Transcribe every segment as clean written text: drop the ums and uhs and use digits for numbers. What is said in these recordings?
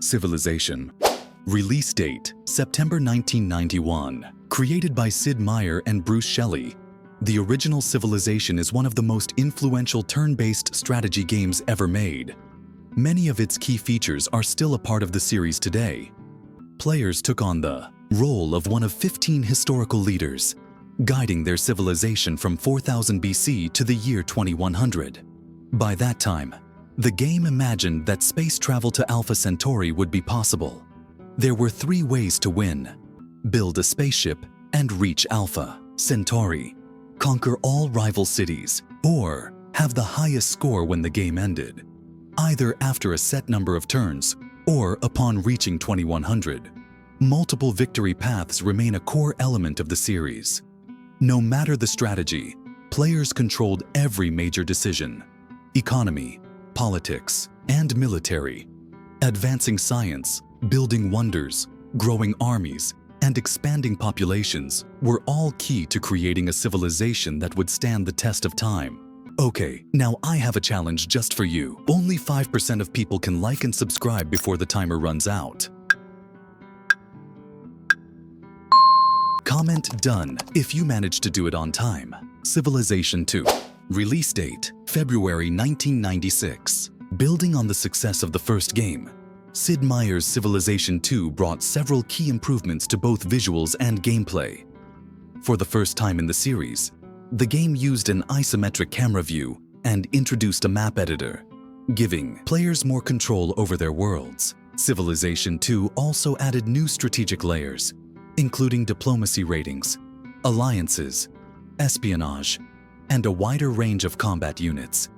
Civilization. Release date, September 1991. Created by Sid Meier and Bruce Shelley, the original Civilization is one of the most influential turn-based strategy games ever made. Many of its key features are still a part of the series today. Players took on the role of one of 15 historical leaders, guiding their civilization from 4000 BC to the year 2100. By that time, the game imagined that space travel to Alpha Centauri would be possible. There were 3 ways to win: build a spaceship and reach Alpha Centauri, conquer all rival cities, or have the highest score when the game ended, either after a set number of turns or upon reaching 2100. Multiple victory paths remain a core element of the series. No matter the strategy, players controlled every major decision: economy, politics, and military. Advancing science, building wonders, growing armies, and expanding populations were all key to creating a civilization that would stand the test of time. Okay, now I have a challenge just for you. Only 5% of people can like and subscribe before the timer runs out. Comment done if you managed to do it on time. Civilization 2. Release date, February 1996. Building on the success of the first game, Sid Meier's Civilization 2 brought several key improvements to both visuals and gameplay. For the first time in the series, the game used an isometric camera view and introduced a map editor, giving players more control over their worlds. Civilization 2 also added new strategic layers, including diplomacy ratings, alliances, espionage, and a wider range of combat units,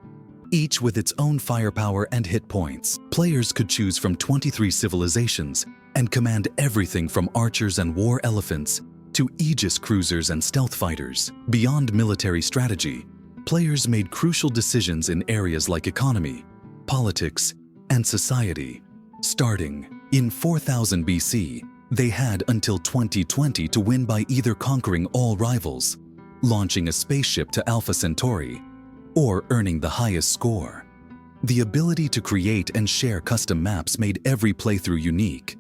each with its own firepower and hit points. Players could choose from 23 civilizations and command everything from archers and war elephants to Aegis cruisers and stealth fighters. Beyond military strategy, players made crucial decisions in areas like economy, politics, and society. Starting in 4000 BC, they had until 2020 to win by either conquering all rivals, launching a spaceship to Alpha Centauri, or earning the highest score. The ability to create and share custom maps made every playthrough unique,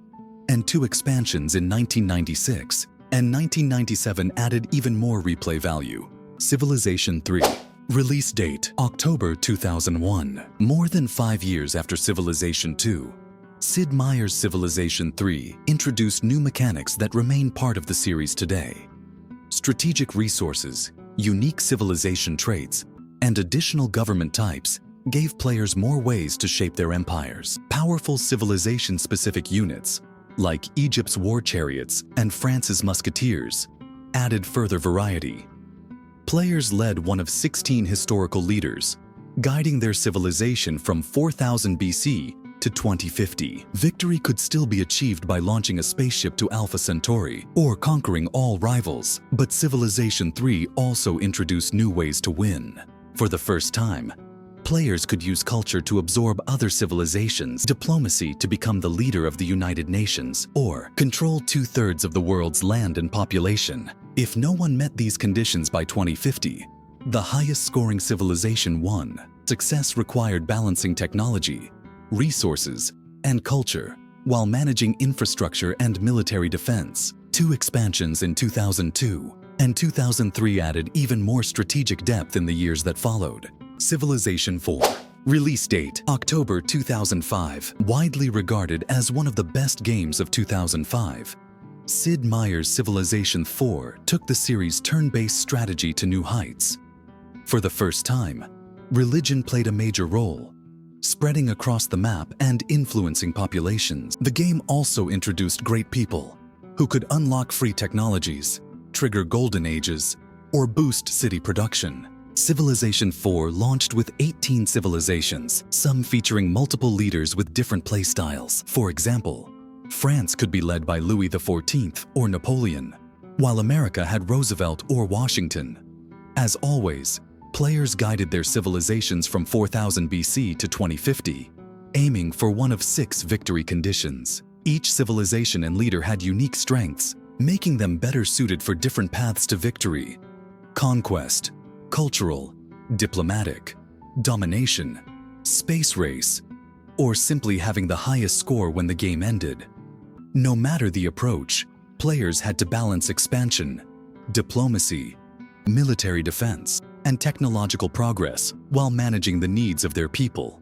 and 2 expansions in 1996 and 1997 added even more replay value. Civilization 3. Release date, October 2001. More than 5 years after Civilization 2, Sid Meier's Civilization 3 introduced new mechanics that remain part of the series today. Strategic resources, unique civilization traits, and additional government types gave players more ways to shape their empires. Powerful civilization-specific units, like Egypt's war chariots and France's musketeers, added further variety. Players led one of 16 historical leaders, guiding their civilization from 4000 BC to 2050. Victory could still be achieved by launching a spaceship to Alpha Centauri or conquering all rivals, but Civilization 3 also introduced new ways to win. For the first time, players could use culture to absorb other civilizations, diplomacy to become the leader of the United Nations, or control 2/3 of the world's land and population. If no one met these conditions by 2050, the highest scoring civilization won. Success required balancing technology, resources, and culture, while managing infrastructure and military defense. 2 expansions in 2002 and 2003 added even more strategic depth in the years that followed. Civilization 4. Release date, October 2005. Widely regarded as one of the best games of 2005, Sid Meier's Civilization 4 took the series' turn-based strategy to new heights. For the first time, religion played a major role, spreading across the map and influencing populations. The game also introduced great people who could unlock free technologies, trigger golden ages, or boost city production. Civilization 4 launched with 18 civilizations, some featuring multiple leaders with different playstyles. For example, France could be led by Louis XIV or Napoleon, while America had Roosevelt or Washington. As always, players guided their civilizations from 4000 BC to 2050, aiming for one of 6 victory conditions. Each civilization and leader had unique strengths, making them better suited for different paths to victory: conquest, cultural, diplomatic, domination, space race, or simply having the highest score when the game ended. No matter the approach, players had to balance expansion, diplomacy, military defense, and technological progress while managing the needs of their people.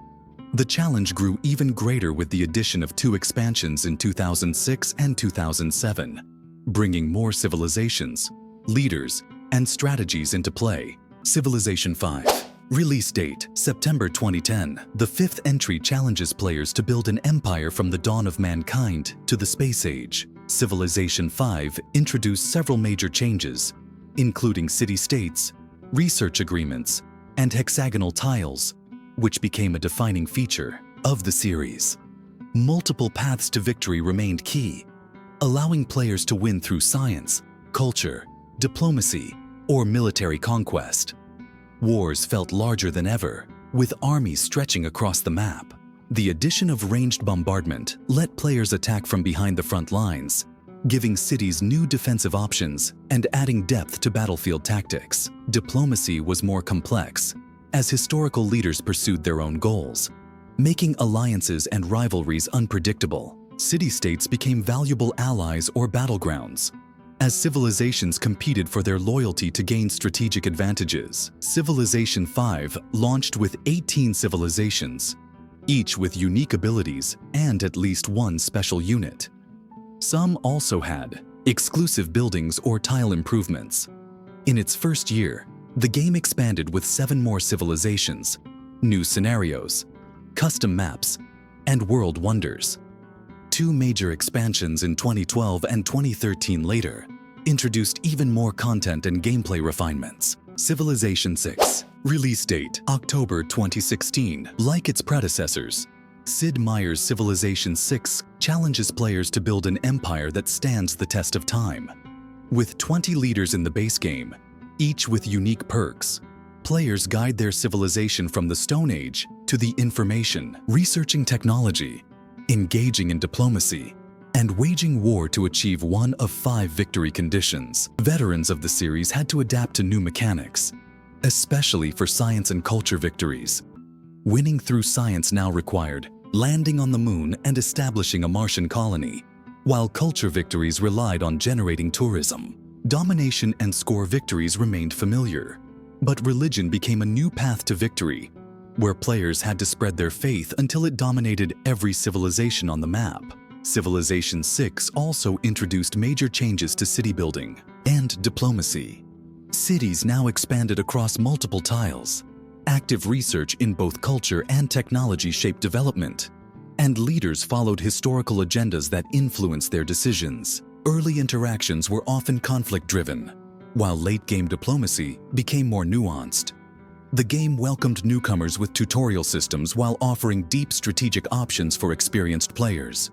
The challenge grew even greater with the addition of 2 expansions in 2006 and 2007, bringing more civilizations, leaders, and strategies into play. Civilization 5. Release date: September 2010. The 5th entry challenges players to build an empire from the dawn of mankind to the space age. Civilization 5 introduced several major changes, including city-states, research agreements, and hexagonal tiles, which became a defining feature of the series. Multiple paths to victory remained key, allowing players to win through science, culture, diplomacy, or military conquest. Wars felt larger than ever, with armies stretching across the map. The addition of ranged bombardment let players attack from behind the front lines, giving cities new defensive options and adding depth to battlefield tactics. Diplomacy was more complex, as historical leaders pursued their own goals, making alliances and rivalries unpredictable. City-states became valuable allies or battlegrounds, as civilizations competed for their loyalty to gain strategic advantages. Civilization 5 launched with 18 civilizations, each with unique abilities and at least one special unit. Some also had exclusive buildings or tile improvements. In its first year, the game expanded with 7 more civilizations, new scenarios, custom maps, and world wonders. 2 major expansions in 2012 and 2013 later introduced even more content and gameplay refinements. Civilization 6. Release date: October 2016. Like its predecessors, Sid Meier's Civilization 6 challenges players to build an empire that stands the test of time. With 20 leaders in the base game, each with unique perks, players guide their civilization from the Stone Age to the Information, researching technology, engaging in diplomacy, and waging war to achieve one of 5 victory conditions. Veterans of the series had to adapt to new mechanics, especially for science and culture victories. Winning through science now required landing on the moon and establishing a Martian colony, while culture victories relied on generating tourism. Domination and score victories remained familiar, but religion became a new path to victory, where players had to spread their faith until it dominated every civilization on the map. Civilization 6 also introduced major changes to city building and diplomacy. Cities now expanded across multiple tiles. Active research in both culture and technology shaped development, and leaders followed historical agendas that influenced their decisions. Early interactions were often conflict-driven, while late-game diplomacy became more nuanced. The game welcomed newcomers with tutorial systems while offering deep strategic options for experienced players.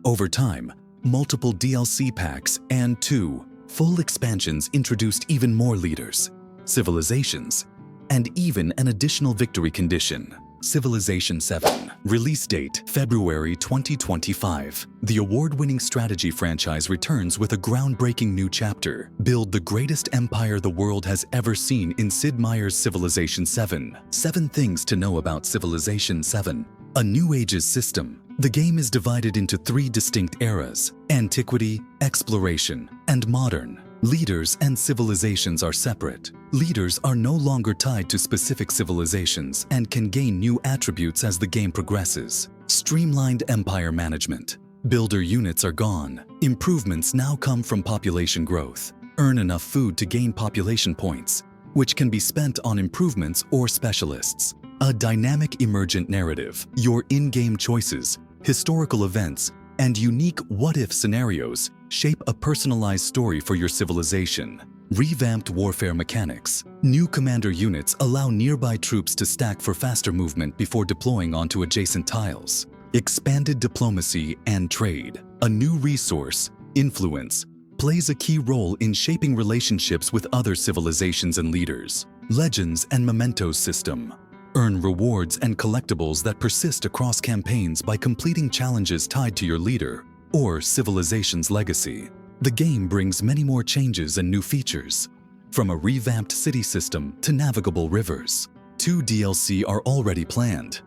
Over time, multiple DLC packs and 2 full expansions introduced even more leaders, civilizations, and even an additional victory condition. Civilization 7. Release date: February 2025. The award-winning strategy franchise returns with a groundbreaking new chapter. Build the greatest empire the world has ever seen in Sid Meier's Civilization 7. 7 things to know about Civilization 7. A New Ages system. The game is divided into 3 distinct eras: Antiquity, Exploration, and Modern. Leaders and civilizations are separate. Leaders are no longer tied to specific civilizations and can gain new attributes as the game progresses. Streamlined empire management. Builder units are gone. Improvements now come from population growth. Earn enough food to gain population points, which can be spent on improvements or specialists. A dynamic emergent narrative. Your in-game choices, historical events, and unique what-if scenarios shape a personalized story for your civilization. Revamped warfare mechanics. New commander units allow nearby troops to stack for faster movement before deploying onto adjacent tiles. Expanded diplomacy and trade. A new resource, influence, plays a key role in shaping relationships with other civilizations and leaders. Legends and mementos system. Earn rewards and collectibles that persist across campaigns by completing challenges tied to your leader or civilization's legacy. The game brings many more changes and new features, from a revamped city system to navigable rivers. 2 DLC are already planned: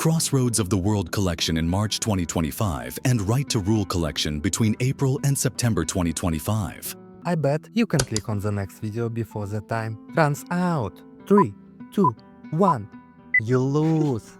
Crossroads of the World collection in March 2025 and Right to Rule collection between April and September 2025. I bet you can click on the next video before the time runs out. 3, 2, 1. You lose.